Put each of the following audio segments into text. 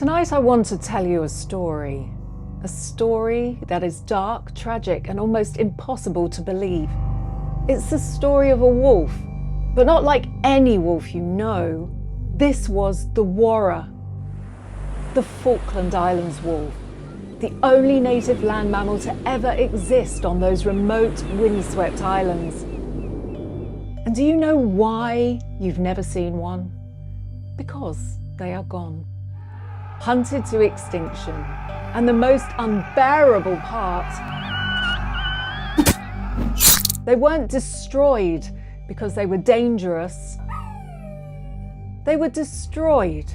Tonight I want to tell you a story that is dark, tragic, and almost impossible to believe. It's the story of a wolf, but not like any wolf you know. This was the Warrah, the Falkland Islands wolf, the only native land mammal to ever exist on those remote, windswept islands. And do you know why you've never seen one? Because they are gone. Hunted to extinction. And the most unbearable part, they weren't destroyed because they were dangerous. They were destroyed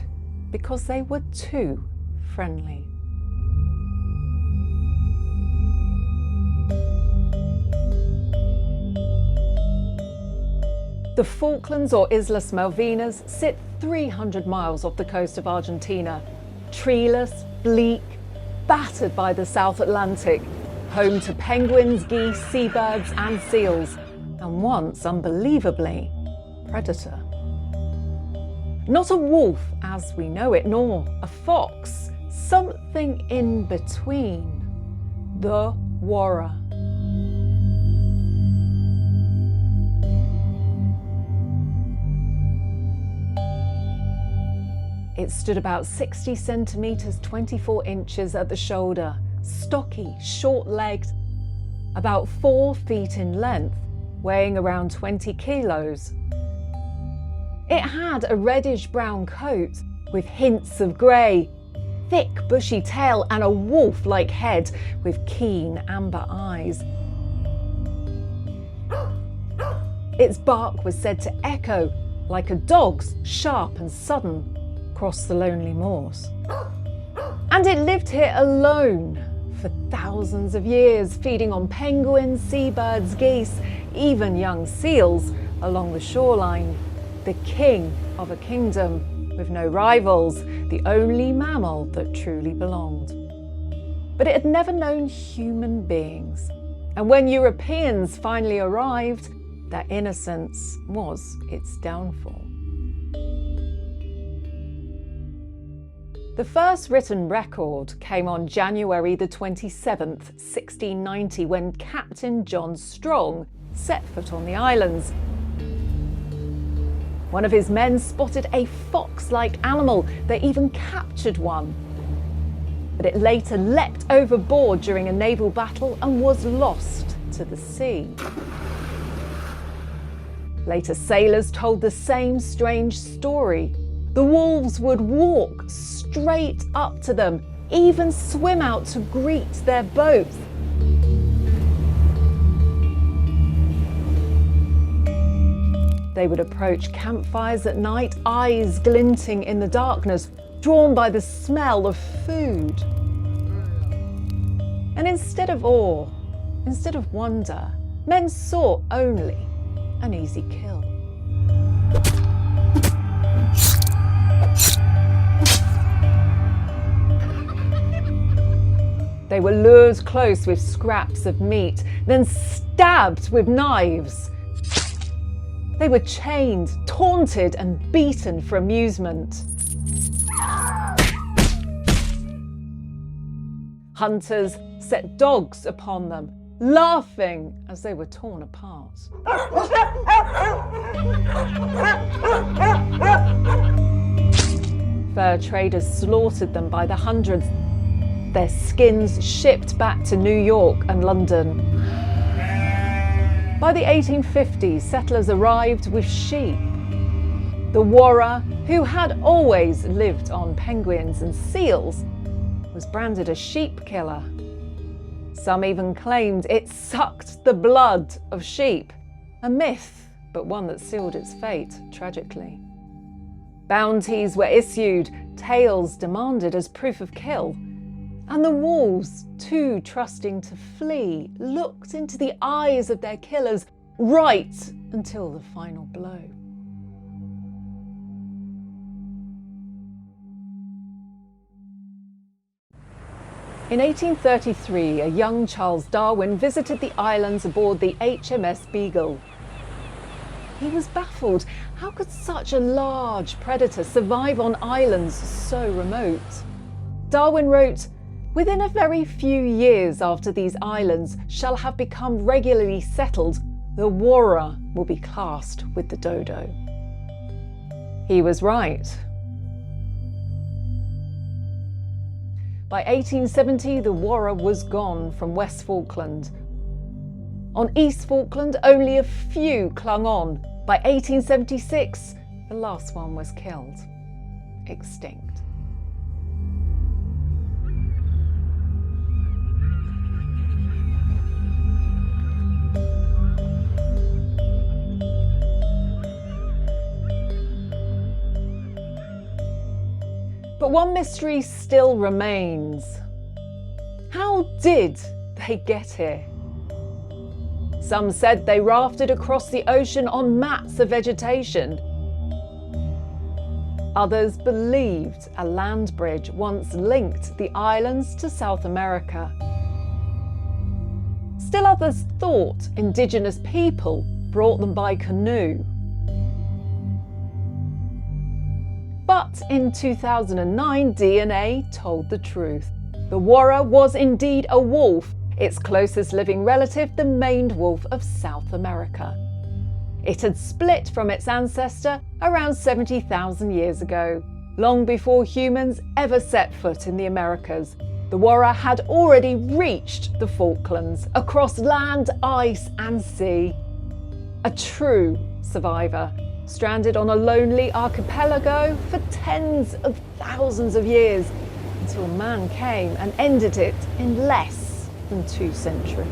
because they were too friendly. The Falklands, or Islas Malvinas, sit 300 miles off the coast of Argentina. Treeless, bleak, battered by the South Atlantic, home to penguins, geese, seabirds and seals, and once, unbelievably, predator. Not a wolf as we know it, nor a fox, something in between. The Warrah. It stood about 60 centimetres, 24 inches at the shoulder, stocky, short-legged, about 4 feet in length, weighing around 20 kilos. It had a reddish-brown coat with hints of grey, thick bushy tail and a wolf-like head with keen amber eyes. Its bark was said to echo like a dog's, sharp and sudden, across the lonely moors. And it lived here alone for thousands of years, feeding on penguins, seabirds, geese, even young seals along the shoreline. The king of a kingdom with no rivals, the only mammal that truly belonged. But it had never known human beings. And when Europeans finally arrived, their innocence was its downfall. The first written record came on January the 27th, 1690, when Captain John Strong set foot on the islands. One of his men spotted a fox-like animal. They even captured one. But it later leapt overboard during a naval battle and was lost to the sea. Later sailors told the same strange story. The wolves would walk straight up to them, even swim out to greet their boat. They would approach campfires at night, eyes glinting in the darkness, drawn by the smell of food. And instead of awe, instead of wonder, men saw only an easy kill. They were lured close with scraps of meat, then stabbed with knives. They were chained, taunted and beaten for amusement. Hunters set dogs upon them, laughing as they were torn apart. Fur traders slaughtered them by the hundreds, their skins shipped back to New York and London. By the 1850s, settlers arrived with sheep. The Warrah, who had always lived on penguins and seals, was branded a sheep killer. Some even claimed it sucked the blood of sheep, a myth, but one that sealed its fate tragically. Bounties were issued, tails demanded as proof of kill. And the wolves, too trusting to flee, looked into the eyes of their killers right until the final blow. In 1833, a young Charles Darwin visited the islands aboard the HMS Beagle. He was baffled. How could such a large predator survive on islands so remote? Darwin wrote, "Within a very few years after these islands shall have become regularly settled, the Warrah will be classed with the dodo." He was right. By 1870, the Warrah was gone from West Falkland. On East Falkland, only a few clung on. By 1876, the last one was killed, extinct. But one mystery still remains. How did they get here? Some said they rafted across the ocean on mats of vegetation. Others believed a land bridge once linked the islands to South America. Still others thought indigenous people brought them by canoe. But in 2009, DNA told the truth. The Warrah was indeed a wolf, its closest living relative, the maned wolf of South America. It had split from its ancestor around 70,000 years ago. Long before humans ever set foot in the Americas, the Warrah had already reached the Falklands, across land, ice and sea. A true survivor, stranded on a lonely archipelago for tens of thousands of years, until man came and ended it in less than 2 centuries.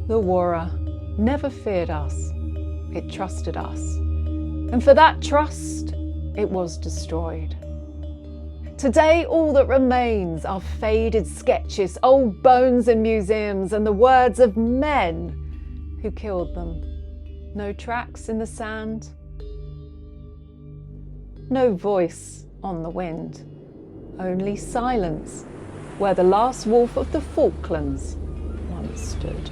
The Warrah never feared us, it trusted us. And for that trust, it was destroyed. Today, all that remains are faded sketches, old bones in museums, and the words of men who killed them. No tracks in the sand, no voice on the wind, only silence where the last wolf of the Falklands once stood.